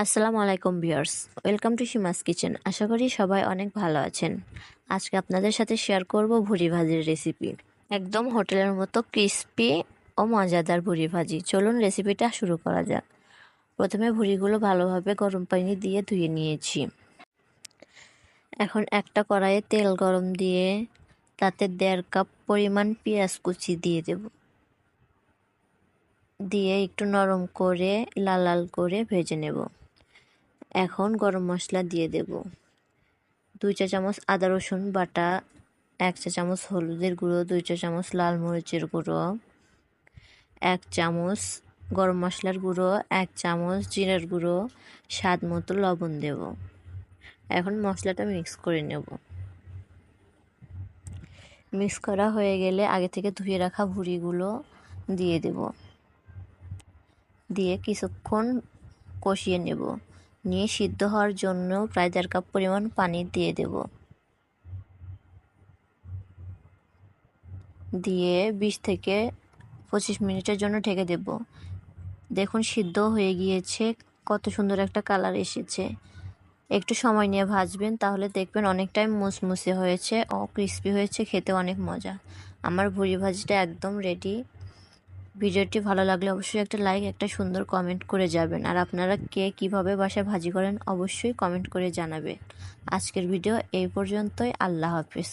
আসসালামু আলাইকুম viewers, welcome to সীমাস kitchen. আশা করি সবাই অনেক ভালো আছেন। আজকে আপনাদের সাথে শেয়ার করব ভুড়ি ভাজির রেসিপি। একদম হোটেলের মতো ক্রিস্পি ও মজাদার ভুড়ি ভাজি। চলুন রেসিপিটা শুরু করা যাক। প্রথমে ভুড়িগুলো ভালোভাবে গরম পানি দিয়ে ধুয়ে নিয়েছি। এখন একটা কড়াইয়ে তেল গরম দিয়ে তাতে 1.5 কাপ পরিমাণ পেঁয়াজ কুচি দিয়ে দেব। দিয়ে একটু নরম করে লাল লাল করে ভেজে নেব। এখন গরম মশলা দিয়ে দেব। 2 চা চামচ আদা রসুন বাটা, 1 চা চামচ হলুদের গুঁড়ো, 2 চা চামচ লাল মরিচের গুঁড়ো, 1 চামচ গরম মশলার গুঁড়ো, 1 চামচ জিরার গুঁড়ো, স্বাদ মতো লবণ দেব। এখন মশলাটা মিক্স করে নেব। মিক্স করা হয়ে গেলে আগে থেকে ধুয়ে রাখা ভুঁড়িগুলো দিয়ে দেব। দিয়ে কিছুক্ষণ কষিয়ে নেব। নিয়ে সিদ্ধ হওয়ার জন্য প্রায় 1.5 কাপ পরিমাণ পানি দিয়ে দেব। দিয়ে 20 থেকে 25 মিনিটের জন্য ঢেকে দেব। দেখুন সিদ্ধ হয়ে গিয়েছে, কত সুন্দর একটা কালার এসেছে। একটু সময় নিয়ে ভাজবেন, তাহলে দেখবেন অনেকটাই মুসমুসে হয়েছে ও ক্রিস্পি হয়েছে, খেতে অনেক মজা। আমার ভুড়ি ভাজিটা একদম রেডি। ভিডিওটি ভালো লাগলে অবশ্যই একটা লাইক, একটা সুন্দর কমেন্ট করে যাবেন। আর আপনারা কে কীভাবে বাসায় ভাজি করেন অবশ্যই কমেন্ট করে জানাবেন। আজকের ভিডিও এই পর্যন্তই। আল্লাহ হাফিজ।